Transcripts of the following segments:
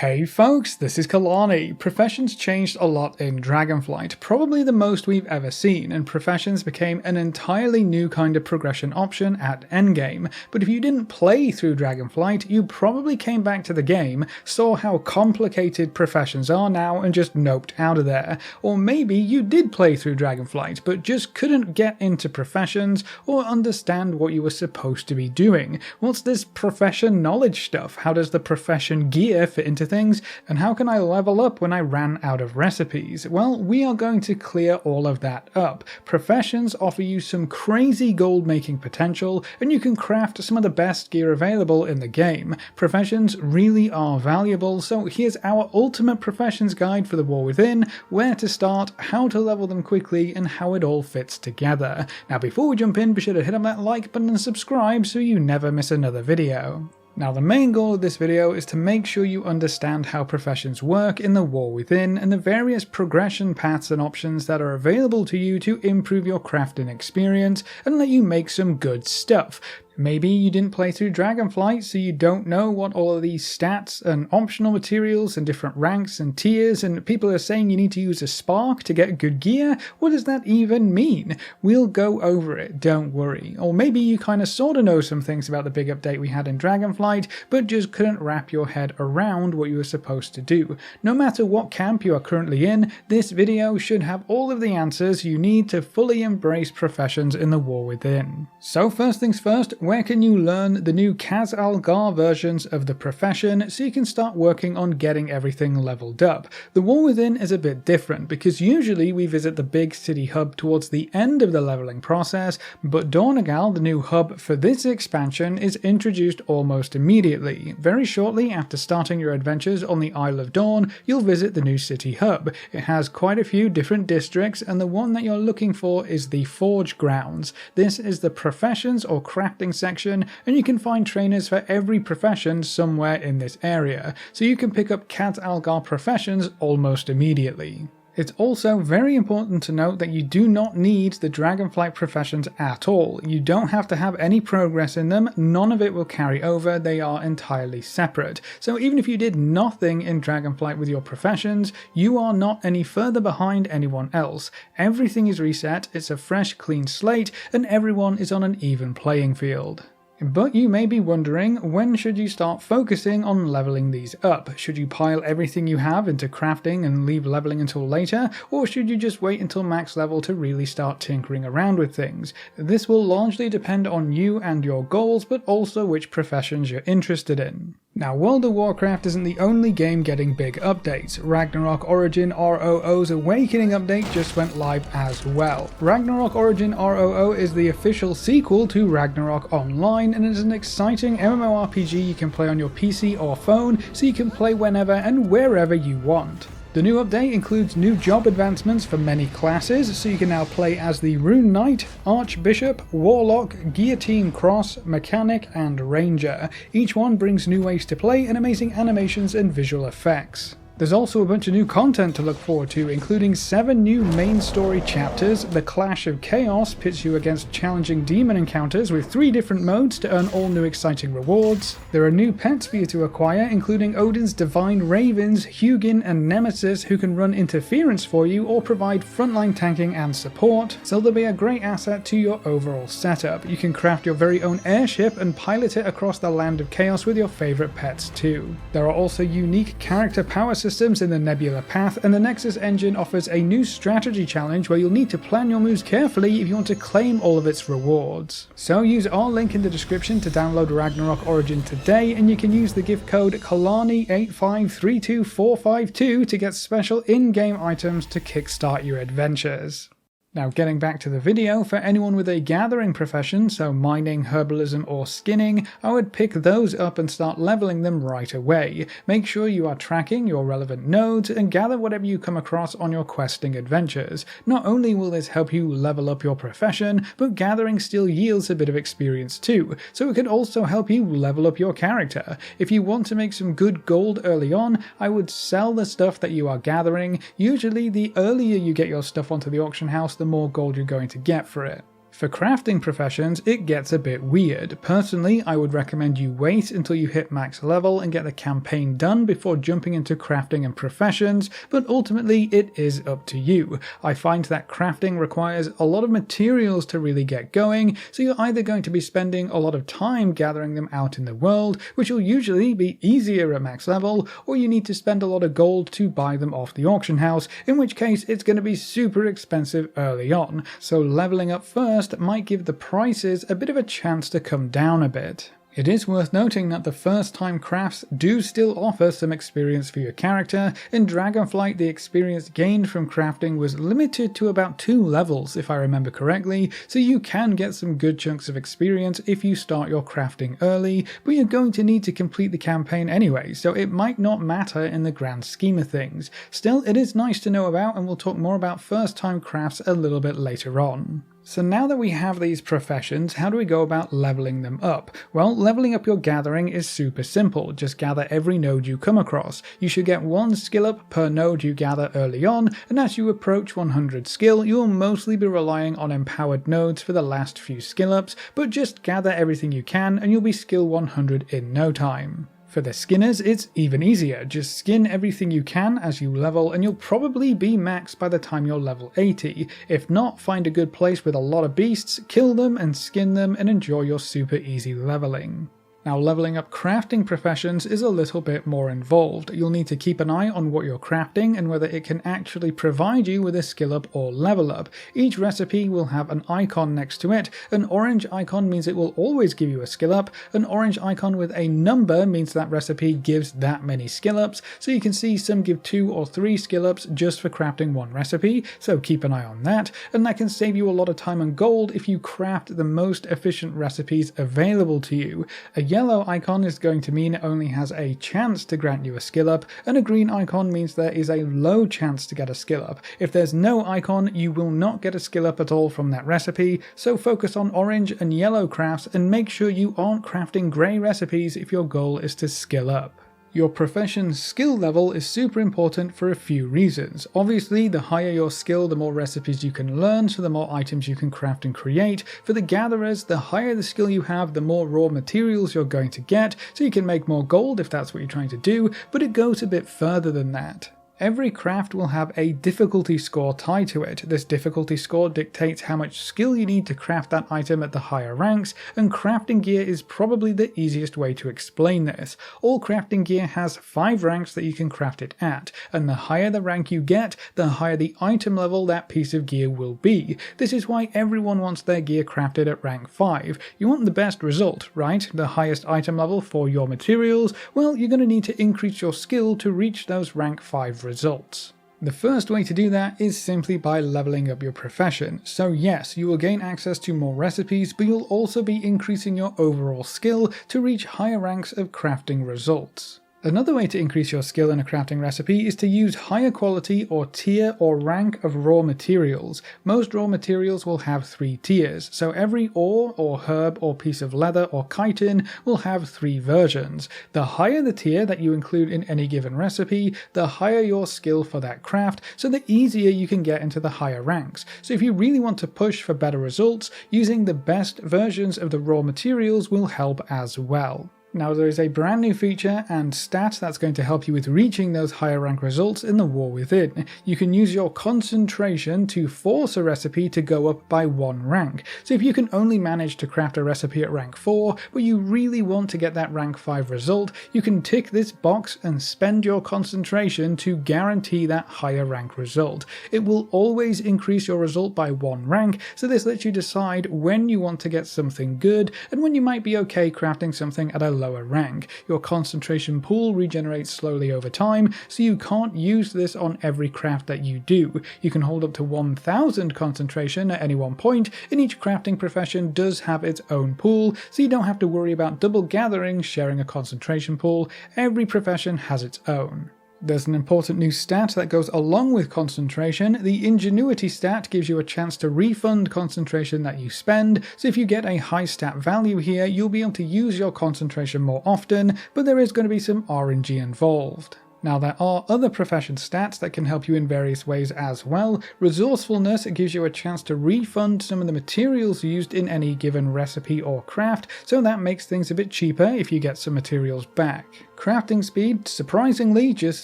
Hey folks, this is Kalani. Professions changed a lot in Dragonflight, probably the most we've ever seen, and professions became an entirely new kind of progression option at endgame. But if you didn't play through Dragonflight, you probably came back to the game, saw how complicated professions are now and just noped out of there. Or maybe you did play through Dragonflight, but just couldn't get into professions or understand what you were supposed to be doing. What's this profession knowledge stuff? How does the profession gear fit into things, and how can I level up when I ran out of recipes? Well, we are going to clear all of that up. Professions offer you some crazy gold making potential, and you can craft some of the best gear available in the game. Professions really are valuable, so here's our ultimate professions guide for the War Within, where to start, how to level them quickly, and how it all fits together. Now before we jump in, be sure to hit on that like button and subscribe so you never miss another video. Now the main goal of this video is to make sure you understand how professions work in the War Within and the various progression paths and options that are available to you to improve your crafting experience and let you make some good stuff. Maybe you didn't play through Dragonflight, so you don't know what all of these stats and optional materials and different ranks and tiers, and people are saying you need to use a spark to get good gear. What does that even mean? We'll go over it, don't worry. Or maybe you kind of sort of know some things about the big update we had in Dragonflight, but just couldn't wrap your head around what you were supposed to do. No matter what camp you are currently in, this video should have all of the answers you need to fully embrace professions in the War Within. So first things first, where can you learn the new Kaz Algar versions of the profession so you can start working on getting everything leveled up? The War Within is a bit different because usually we visit the big city hub towards the end of the leveling process, but Dornegal, the new hub for this expansion, is introduced almost immediately. Very shortly after starting your adventures on the Isle of Dawn, you'll visit the new city hub. It has quite a few different districts, and the one that you're looking for is the Forge Grounds. This is the professions or crafting section, and you can find trainers for every profession somewhere in this area, so you can pick up Kaz Algar professions almost immediately. It's also very important to note that you do not need the Dragonflight professions at all. You don't have to have any progress in them, none of it will carry over, they are entirely separate. So even if you did nothing in Dragonflight with your professions, you are not any further behind anyone else. Everything is reset, it's a fresh clean slate, and everyone is on an even playing field. But you may be wondering, when should you start focusing on leveling these up? Should you pile everything you have into crafting and leave leveling until later, or should you just wait until max level to really start tinkering around with things? This will largely depend on you and your goals, but also which professions you're interested in. Now, World of Warcraft isn't the only game getting big updates. Ragnarok Origin ROO's Awakening update just went live as well. Ragnarok Origin ROO is the official sequel to Ragnarok Online, and it is an exciting MMORPG you can play on your PC or phone, so you can play whenever and wherever you want. The new update includes new job advancements for many classes, so you can now play as the Rune Knight, Archbishop, Warlock, Guillotine Cross, Mechanic, and Ranger. Each one brings new ways to play and amazing animations and visual effects. There's also a bunch of new content to look forward to, including 7 new main story chapters. The Clash of Chaos pits you against challenging demon encounters with 3 different modes to earn all new exciting rewards. There are new pets for you to acquire, including Odin's Divine Ravens, Hugin, and Nemesis, who can run interference for you or provide frontline tanking and support, so they'll be a great asset to your overall setup. You can craft your very own airship and pilot it across the land of chaos with your favourite pets too. There are also unique character power systems in the Nebula Path, and the Nexus engine offers a new strategy challenge where you'll need to plan your moves carefully if you want to claim all of its rewards. So use our link in the description to download Ragnarok Origin today, and you can use the gift code Kalani8532452 to get special in-game items to kickstart your adventures. Now getting back to the video, for anyone with a gathering profession, so mining, herbalism or skinning, I would pick those up and start leveling them right away. Make sure you are tracking your relevant nodes and gather whatever you come across on your questing adventures. Not only will this help you level up your profession, but gathering still yields a bit of experience too, so it could also help you level up your character. If you want to make some good gold early on, I would sell the stuff that you are gathering. Usually the earlier you get your stuff onto the auction house, the more gold you're going to get for it. For crafting professions, it gets a bit weird. Personally, I would recommend you wait until you hit max level and get the campaign done before jumping into crafting and professions, but ultimately it is up to you. I find that crafting requires a lot of materials to really get going, so you're either going to be spending a lot of time gathering them out in the world, which will usually be easier at max level, or you need to spend a lot of gold to buy them off the auction house, in which case it's going to be super expensive early on, so leveling up first might give the prices a bit of a chance to come down a bit. It is worth noting that the first time crafts do still offer some experience for your character. In Dragonflight, the experience gained from crafting was limited to about 2 levels if I remember correctly, so you can get some good chunks of experience if you start your crafting early, but you're going to need to complete the campaign anyway, so it might not matter in the grand scheme of things. Still, it is nice to know about, and we'll talk more about first time crafts a little bit later on. So now that we have these professions, how do we go about leveling them up? Well, leveling up your gathering is super simple. Just gather every node you come across. You should get 1 skill up per node you gather early on, and as you approach 100 skill, you'll mostly be relying on empowered nodes for the last few skill ups, but just gather everything you can and you'll be skill 100 in no time. For the skinners, it's even easier. Just skin everything you can as you level and you'll probably be maxed by the time you're level 80. If not, find a good place with a lot of beasts, kill them and skin them and enjoy your super easy leveling. Now, leveling up crafting professions is a little bit more involved. You'll need to keep an eye on what you're crafting and whether it can actually provide you with a skill up or level up. Each recipe will have an icon next to it. An orange icon means it will always give you a skill up. An orange icon with a number means that recipe gives that many skill ups. So you can see some give 2 or 3 skill ups just for crafting one recipe, so keep an eye on that. And that can save you a lot of time and gold if you craft the most efficient recipes available to you. A yellow icon is going to mean it only has a chance to grant you a skill up, and a green icon means there is a low chance to get a skill up. If there's no icon, you will not get a skill up at all from that recipe, so focus on orange and yellow crafts and make sure you aren't crafting grey recipes if your goal is to skill up. Your profession's skill level is super important for a few reasons. Obviously, the higher your skill, the more recipes you can learn, so the more items you can craft and create. For the gatherers, the higher the skill you have, the more raw materials you're going to get, so you can make more gold if that's what you're trying to do, but it goes a bit further than that. Every craft will have a difficulty score tied to it. This difficulty score dictates how much skill you need to craft that item at the higher ranks, and crafting gear is probably the easiest way to explain this. All crafting gear has 5 ranks that you can craft it at, and the higher the rank you get, the higher the item level that piece of gear will be. This is why everyone wants their gear crafted at rank 5. You want the best result, right? The highest item level for your materials? Well, you're going to need to increase your skill to reach those rank 5 results. The first way to do that is simply by leveling up your profession. So yes, you will gain access to more recipes, but you'll also be increasing your overall skill to reach higher ranks of crafting results. Another way to increase your skill in a crafting recipe is to use higher quality or tier or rank of raw materials. Most raw materials will have 3 tiers, so every ore or herb or piece of leather or chitin will have 3 versions. The higher the tier that you include in any given recipe, the higher your skill for that craft, so the easier you can get into the higher ranks. So if you really want to push for better results, using the best versions of the raw materials will help as well. Now, there is a brand new feature and stat that's going to help you with reaching those higher rank results in the War Within. You can use your concentration to force a recipe to go up by 1 rank. So if you can only manage to craft a recipe at rank 4, but you really want to get that rank 5 result, you can tick this box and spend your concentration to guarantee that higher rank result. It will always increase your result by 1 rank, so this lets you decide when you want to get something good and when you might be okay crafting something at a lower rank. Your concentration pool regenerates slowly over time, so you can't use this on every craft that you do. You can hold up to 1000 concentration at any one point, and each crafting profession does have its own pool, so you don't have to worry about double gathering sharing a concentration pool. Every profession has its own. There's an important new stat that goes along with concentration. The ingenuity stat gives you a chance to refund concentration that you spend, so if you get a high stat value here, you'll be able to use your concentration more often, but there is going to be some RNG involved. Now there are other profession stats that can help you in various ways as well. Resourcefulness gives you a chance to refund some of the materials used in any given recipe or craft, so that makes things a bit cheaper if you get some materials back. Crafting speed, surprisingly, just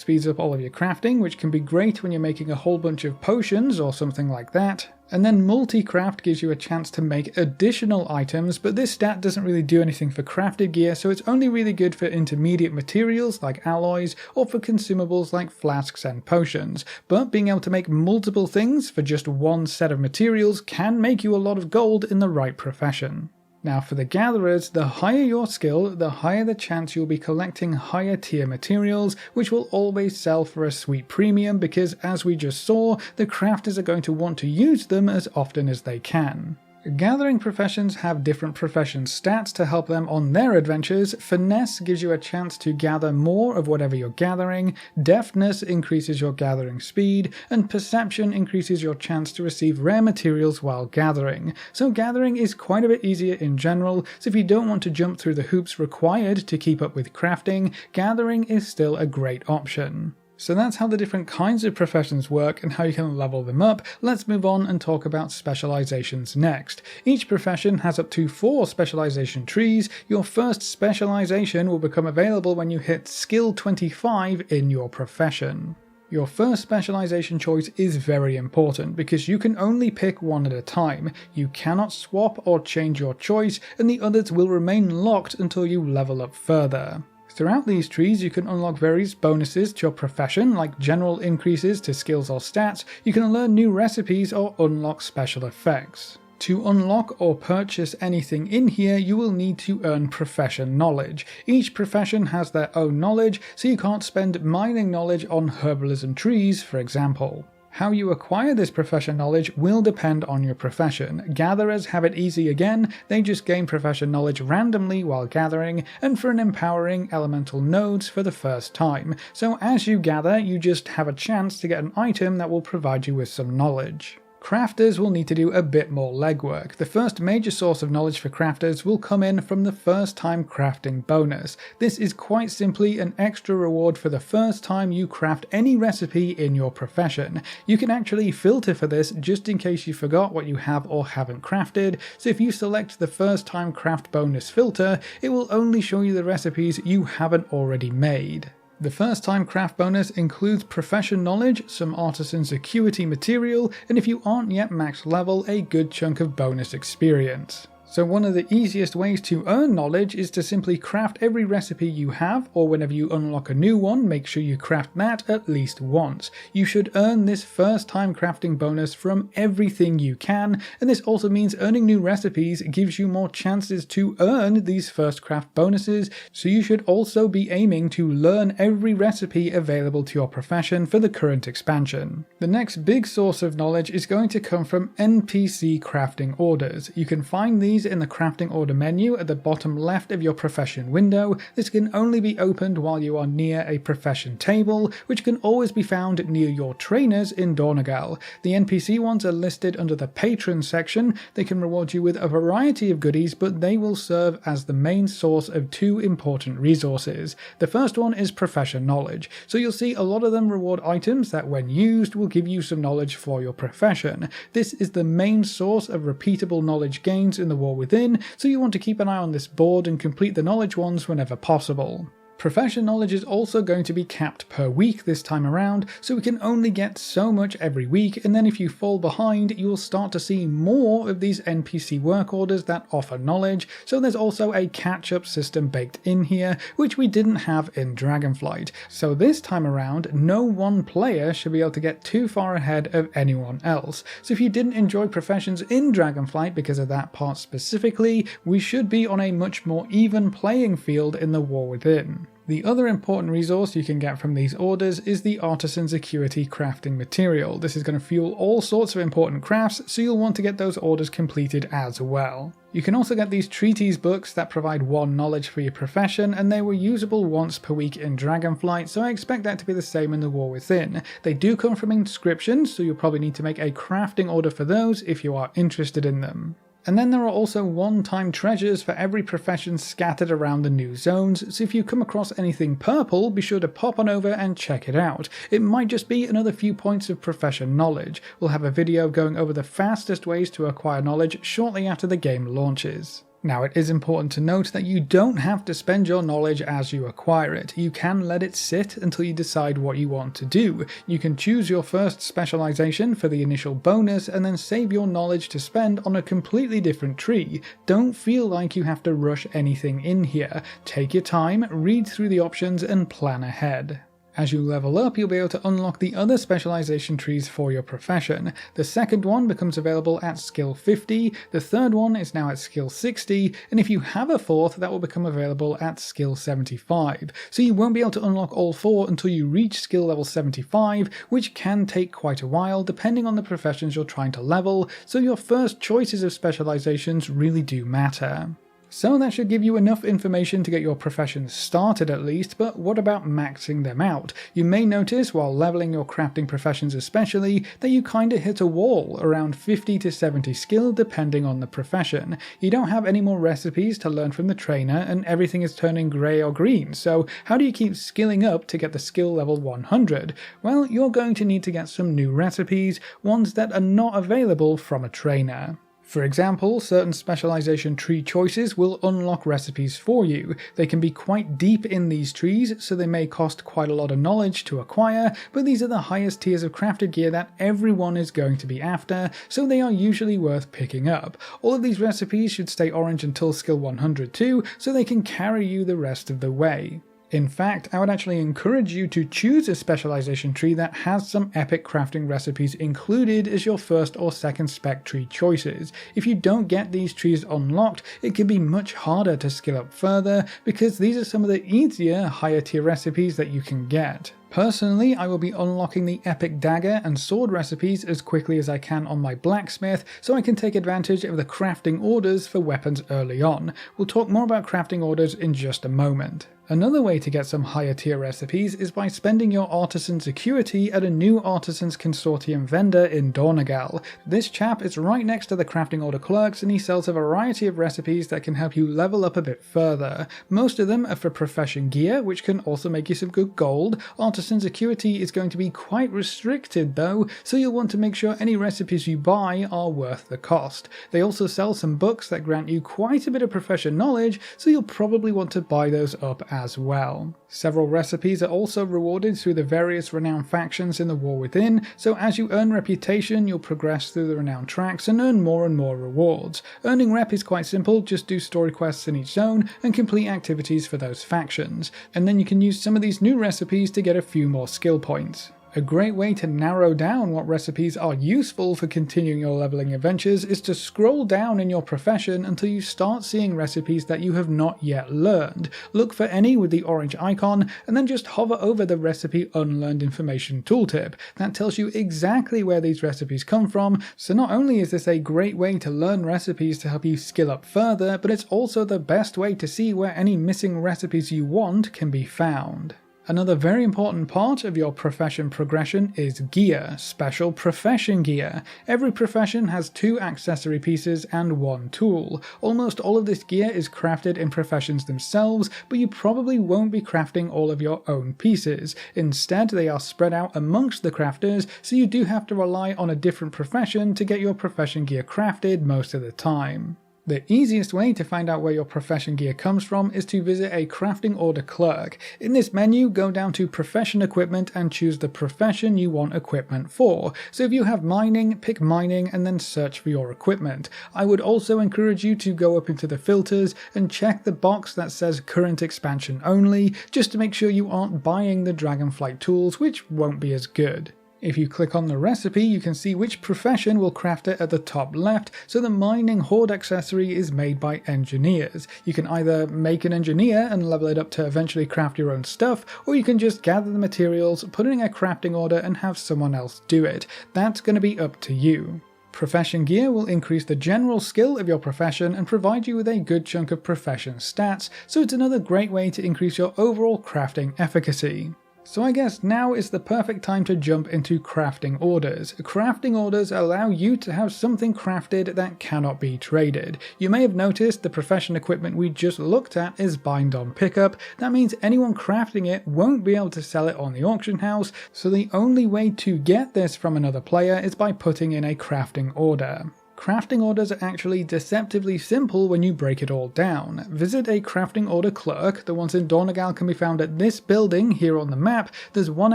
speeds up all of your crafting, which can be great when you're making a whole bunch of potions or something like that. And then multi-craft gives you a chance to make additional items, but this stat doesn't really do anything for crafted gear, so it's only really good for intermediate materials like alloys or for consumables like flasks and potions. But being able to make multiple things for just one set of materials can make you a lot of gold in the right profession. Now for the gatherers, the higher your skill, the higher the chance you'll be collecting higher tier materials, which will always sell for a sweet premium because, as we just saw, the crafters are going to want to use them as often as they can. Gathering professions have different profession stats to help them on their adventures. Finesse gives you a chance to gather more of whatever you're gathering, deftness increases your gathering speed, and perception increases your chance to receive rare materials while gathering. So gathering is quite a bit easier in general, so if you don't want to jump through the hoops required to keep up with crafting, gathering is still a great option. So that's how the different kinds of professions work and how you can level them up. Let's move on and talk about specializations next. Each profession has up to 4 specialization trees. Your first specialization will become available when you hit skill 25 in your profession. Your first specialization choice is very important because you can only pick one at a time. You cannot swap or change your choice, and the others will remain locked until you level up further. Throughout these trees, you can unlock various bonuses to your profession, like general increases to skills or stats. You can learn new recipes or unlock special effects. To unlock or purchase anything in here, you will need to earn profession knowledge. Each profession has their own knowledge, so you can't spend mining knowledge on herbalism trees, for example. How you acquire this profession knowledge will depend on your profession. Gatherers have it easy again, they just gain profession knowledge randomly while gathering, and for an empowering elemental nodes for the first time. So as you gather, you just have a chance to get an item that will provide you with some knowledge. Crafters will need to do a bit more legwork. The first major source of knowledge for crafters will come in from the first time crafting bonus. This is quite simply an extra reward for the first time you craft any recipe in your profession. You can actually filter for this just in case you forgot what you have or haven't crafted, so if you select the first time craft bonus filter, it will only show you the recipes you haven't already made. The first time craft bonus includes profession knowledge, some artisan's acuity material, and if you aren't yet max level, a good chunk of bonus experience. So one of the easiest ways to earn knowledge is to simply craft every recipe you have, or whenever you unlock a new one, make sure you craft that at least once. You should earn this first time crafting bonus from everything you can, and this also means earning new recipes gives you more chances to earn these first craft bonuses, so you should also be aiming to learn every recipe available to your profession for the current expansion. The next big source of knowledge is going to come from NPC crafting orders. You can find these in the crafting order menu at the bottom left of your profession window. This can only be opened while you are near a profession table, which can always be found near your trainers in Dornagal. The NPC ones are listed under the patron section. They can reward you with a variety of goodies, but they will serve as the main source of 2 important resources. The first one is profession knowledge, so you'll see a lot of them reward items that when used will give you some knowledge for your profession. This is the main source of repeatable knowledge gains in the War Within, so you want to keep an eye on this board and complete the knowledge ones whenever possible. Profession knowledge is also going to be capped per week this time around, so we can only get so much every week, and then if you fall behind, you will start to see more of these NPC work orders that offer knowledge, so there's also a catch-up system baked in here, which we didn't have in Dragonflight. So this time around, no one player should be able to get too far ahead of anyone else. So if you didn't enjoy professions in Dragonflight because of that part specifically, we should be on a much more even playing field in the War Within. The other important resource you can get from these orders is the Artisan's Acuity crafting material. This is going to fuel all sorts of important crafts, so you'll want to get those orders completed as well. You can also get these treatise books that provide 1 knowledge for your profession, and they were usable once per week in Dragonflight, so I expect that to be the same in the War Within. They do come from inscriptions, so you'll probably need to make a crafting order for those if you are interested in them. And then there are also one-time treasures for every profession scattered around the new zones, so if you come across anything purple, be sure to pop on over and check it out. It might just be another few points of profession knowledge. We'll have a video going over the fastest ways to acquire knowledge shortly after the game launches. Now, it is important to note that you don't have to spend your knowledge as you acquire it. You can let it sit until you decide what you want to do. You can choose your first specialization for the initial bonus and then save your knowledge to spend on a completely different tree. Don't feel like you have to rush anything in here. Take your time, read through the options and plan ahead. As you level up, you'll be able to unlock the other specialization trees for your profession. The second one becomes available at skill 50, the third one is now at skill 60, and if you have a fourth, that will become available at skill 75. So you won't be able to unlock all four until you reach skill level 75, which can take quite a while depending on the professions you're trying to level, so your first choices of specializations really do matter. So that should give you enough information to get your professions started at least, but what about maxing them out? You may notice while leveling your crafting professions especially, that you kinda hit a wall, around 50 to 70 skill depending on the profession. You don't have any more recipes to learn from the trainer and everything is turning grey or green, so how do you keep skilling up to get the skill level 100? Well, you're going to need to get some new recipes, ones that are not available from a trainer. For example, certain specialization tree choices will unlock recipes for you. They can be quite deep in these trees, so they may cost quite a lot of knowledge to acquire, but these are the highest tiers of crafted gear that everyone is going to be after, so they are usually worth picking up. All of these recipes should stay orange until skill 100 too, so they can carry you the rest of the way. In fact, I would actually encourage you to choose a specialization tree that has some epic crafting recipes included as your first or second spec tree choices. If you don't get these trees unlocked, it can be much harder to skill up further because these are some of the easier higher tier recipes that you can get. Personally, I will be unlocking the epic dagger and sword recipes as quickly as I can on my blacksmith so I can take advantage of the crafting orders for weapons early on. We'll talk more about crafting orders in just a moment. Another way to get some higher tier recipes is by spending your artisan security at a new Artisans Consortium vendor in Dornagal. This chap is right next to the crafting order clerks and he sells a variety of recipes that can help you level up a bit further. Most of them are for profession gear, which can also make you some good gold. Artisan security is going to be quite restricted though, so you'll want to make sure any recipes you buy are worth the cost. They also sell some books that grant you quite a bit of profession knowledge, so you'll probably want to buy those up as well. Several recipes are also rewarded through the various renowned factions in the War Within, so as you earn reputation you'll progress through the renowned tracks and earn more and more rewards. Earning rep is quite simple, just do story quests in each zone and complete activities for those factions, and then you can use some of these new recipes to get a few more skill points. A great way to narrow down what recipes are useful for continuing your leveling adventures is to scroll down in your profession until you start seeing recipes that you have not yet learned. Look for any with the orange icon and then just hover over the recipe unlearned information tooltip. That tells you exactly where these recipes come from, so not only is this a great way to learn recipes to help you skill up further, but it's also the best way to see where any missing recipes you want can be found. Another very important part of your profession progression is gear, special profession gear. Every profession has 2 accessory pieces and 1 tool. Almost all of this gear is crafted in professions themselves, but you probably won't be crafting all of your own pieces. Instead, they are spread out amongst the crafters, so you do have to rely on a different profession to get your profession gear crafted most of the time. The easiest way to find out where your profession gear comes from is to visit a crafting order clerk. In this menu, go down to profession equipment and choose the profession you want equipment for. So if you have mining, pick mining and then search for your equipment. I would also encourage you to go up into the filters and check the box that says current expansion only, just to make sure you aren't buying the dragonflight tools, which won't be as good. If you click on the recipe, you can see which profession will craft it at the top left, so the mining horde accessory is made by engineers. You can either make an engineer and level it up to eventually craft your own stuff, or you can just gather the materials, put it in a crafting order and have someone else do it. That's going to be up to you. Profession gear will increase the general skill of your profession and provide you with a good chunk of profession stats, so it's another great way to increase your overall crafting efficacy. So I guess now is the perfect time to jump into crafting orders. Crafting orders allow you to have something crafted that cannot be traded. You may have noticed the profession equipment we just looked at is bind on pickup. That means anyone crafting it won't be able to sell it on the auction house, so the only way to get this from another player is by putting in a crafting order. Crafting orders are actually deceptively simple when you break it all down. Visit a crafting order clerk. The ones in Dornegal can be found at this building here on the map. There's one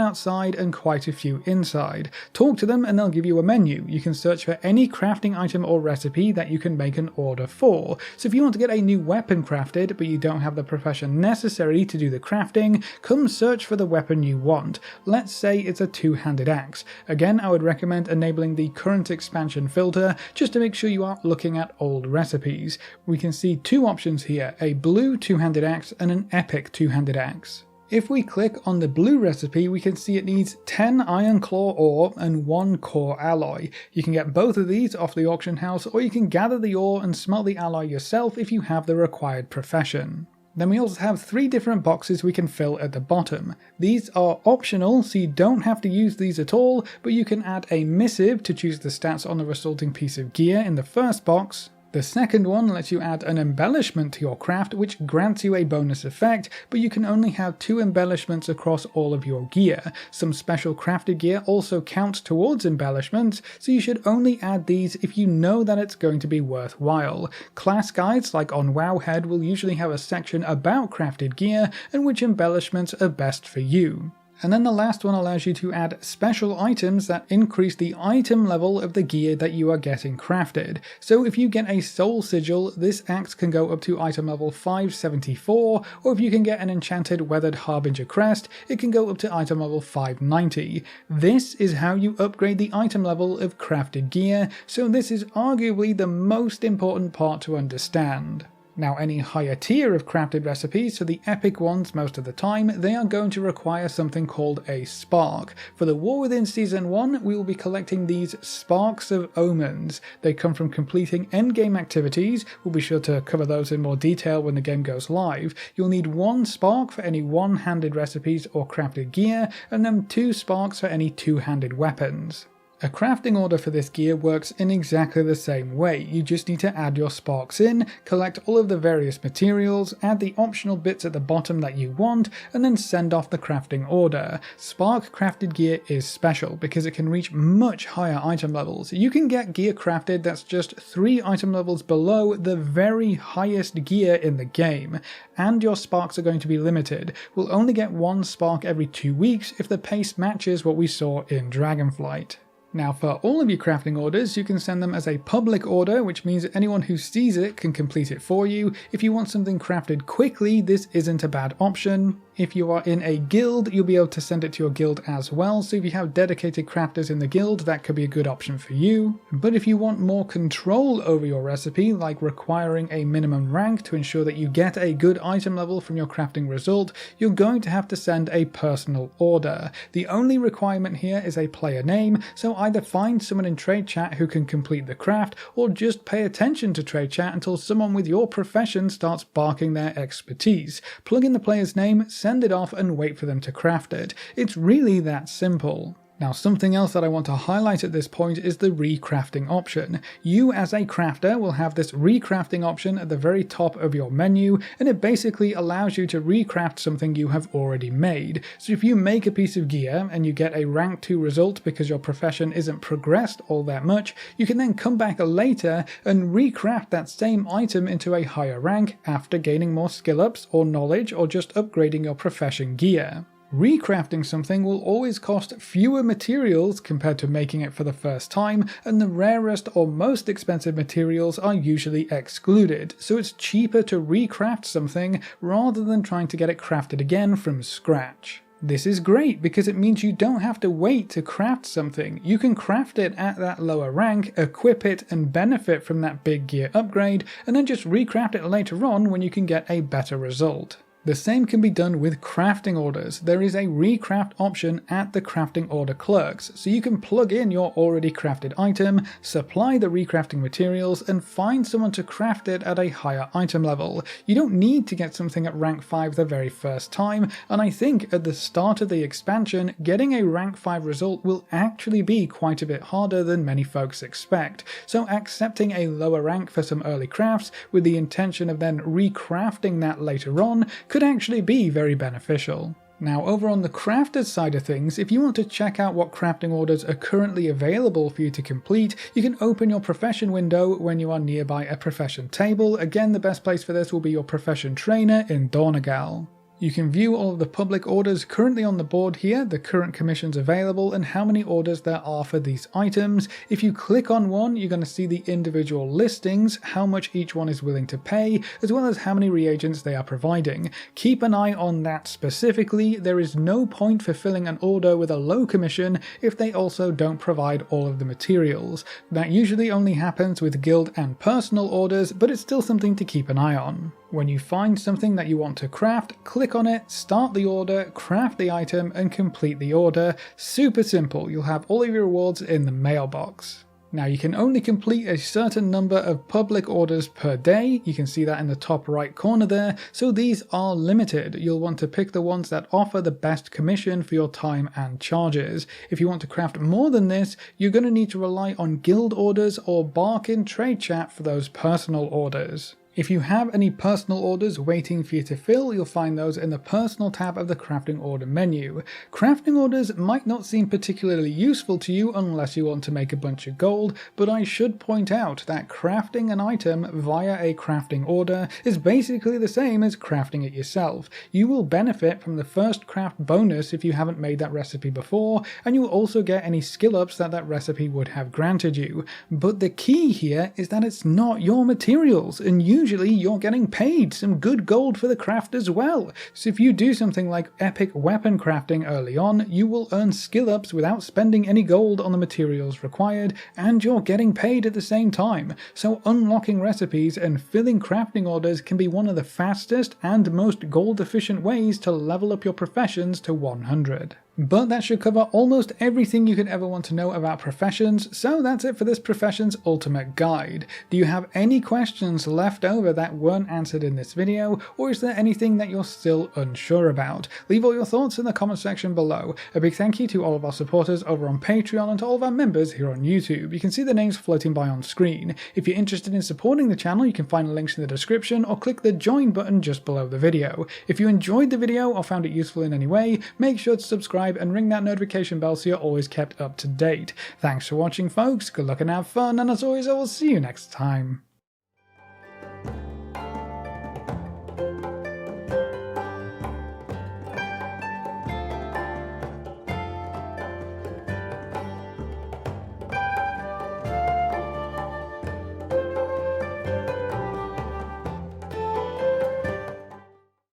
outside and quite a few inside. Talk to them and they'll give you a menu. You can search for any crafting item or recipe that you can make an order for. So if you want to get a new weapon crafted but you don't have the profession necessary to do the crafting, come search for the weapon you want. Let's say it's a two-handed axe. Again, I would recommend enabling the current expansion filter just to make sure you aren't looking at old recipes. We can see two options here, a blue two-handed axe and an epic two-handed axe. If we click on the blue recipe, we can see it needs 10 iron claw ore and 1 core alloy. You can get both of these off the auction house, or you can gather the ore and smelt the alloy yourself if you have the required profession. Then we also have 3 different boxes we can fill at the bottom. These are optional, so you don't have to use these at all, but you can add a missive to choose the stats on the resulting piece of gear in the first box. The second one lets you add an embellishment to your craft, which grants you a bonus effect, but you can only have 2 embellishments across all of your gear. Some special crafted gear also counts towards embellishments, so you should only add these if you know that it's going to be worthwhile. Class guides like on Wowhead will usually have a section about crafted gear and which embellishments are best for you. And then the last one allows you to add special items that increase the item level of the gear that you are getting crafted. So if you get a soul sigil, this axe can go up to item level 574, or if you can get an enchanted weathered harbinger crest, it can go up to item level 590. This is how you upgrade the item level of crafted gear, so this is arguably the most important part to understand. Now any higher tier of crafted recipes, so the epic ones most of the time, they are going to require something called a spark. For the War Within Season 1, we will be collecting these Sparks of Omens. They come from completing endgame activities. We'll be sure to cover those in more detail when the game goes live. You'll need 1 spark for any one-handed recipes or crafted gear, and then 2 sparks for any two-handed weapons. A crafting order for this gear works in exactly the same way. You just need to add your sparks in, collect all of the various materials, add the optional bits at the bottom that you want, and then send off the crafting order. Spark crafted gear is special because it can reach much higher item levels. You can get gear crafted that's just 3 item levels below the very highest gear in the game, and your sparks are going to be limited. We'll only get 1 spark every 2 weeks if the pace matches what we saw in Dragonflight. Now for all of your crafting orders, you can send them as a public order, which means anyone who sees it can complete it for you. If you want something crafted quickly, this isn't a bad option. If you are in a guild, you'll be able to send it to your guild as well, so if you have dedicated crafters in the guild, that could be a good option for you. But if you want more control over your recipe, like requiring a minimum rank to ensure that you get a good item level from your crafting result, you're going to have to send a personal order. The only requirement here is a player name, so either find someone in trade chat who can complete the craft, or just pay attention to trade chat until someone with your profession starts barking their expertise. Plug in the player's name, send it off, and wait for them to craft it. It's really that simple. Now something else that I want to highlight at this point is the recrafting option. You as a crafter will have this recrafting option at the very top of your menu, and it basically allows you to recraft something you have already made. So if you make a piece of gear and you get a rank 2 result because your profession isn't progressed all that much, you can then come back later and recraft that same item into a higher rank after gaining more skill ups or knowledge or just upgrading your profession gear. Recrafting something will always cost fewer materials compared to making it for the first time, and the rarest or most expensive materials are usually excluded, so it's cheaper to recraft something rather than trying to get it crafted again from scratch. This is great because it means you don't have to wait to craft something. You can craft it at that lower rank, equip it, and benefit from that big gear upgrade, and then just recraft it later on when you can get a better result. The same can be done with crafting orders. There is a recraft option at the crafting order clerks, so you can plug in your already crafted item, supply the recrafting materials, and find someone to craft it at a higher item level. You don't need to get something at rank 5 the very first time, and I think at the start of the expansion, getting a rank 5 result will actually be quite a bit harder than many folks expect, so accepting a lower rank for some early crafts with the intention of then recrafting that later on could actually be very beneficial. Now, over on the crafted side of things, if you want to check out what crafting orders are currently available for you to complete, you can open your profession window when you are nearby a profession table. Again, the best place for this will be your profession trainer in Dornegal. You can view all of the public orders currently on the board here, the current commissions available, and how many orders there are for these items. If you click on one, you're going to see the individual listings, how much each one is willing to pay, as well as how many reagents they are providing. Keep an eye on that specifically. There is no point fulfilling an order with a low commission if they also don't provide all of the materials. That usually only happens with guild and personal orders, but it's still something to keep an eye on. When you find something that you want to craft, click on it, start the order, craft the item, and complete the order. Super simple, you'll have all of your rewards in the mailbox. Now, you can only complete a certain number of public orders per day. You can see that in the top right corner there, so these are limited. You'll want to pick the ones that offer the best commission for your time and charges. If you want to craft more than this, you're going to need to rely on guild orders or bark in trade chat for those personal orders. If you have any personal orders waiting for you to fill, you'll find those in the personal tab of the crafting order menu. Crafting orders might not seem particularly useful to you unless you want to make a bunch of gold, but I should point out that crafting an item via a crafting order is basically the same as crafting it yourself. You will benefit from the first craft bonus if you haven't made that recipe before, and you will also get any skill ups that that recipe would have granted you. But the key here is that it's not your materials, and usually you're getting paid some good gold for the craft as well. So if you do something like epic weapon crafting early on, you will earn skill ups without spending any gold on the materials required, and you're getting paid at the same time. So unlocking recipes and filling crafting orders can be one of the fastest and most gold efficient ways to level up your professions to 100. But that should cover almost everything you could ever want to know about professions, so that's it for this Professions Ultimate Guide. Do you have any questions left over that weren't answered in this video, or is there anything that you're still unsure about? Leave all your thoughts in the comment section below. A big thank you to all of our supporters over on Patreon and to all of our members here on YouTube. You can see the names floating by on screen. If you're interested in supporting the channel, you can find links in the description or click the join button just below the video. If you enjoyed the video or found it useful in any way, make sure to subscribe and ring that notification bell so you're always kept up to date. Thanks for watching, folks, good luck and have fun, and as always I will see you next time.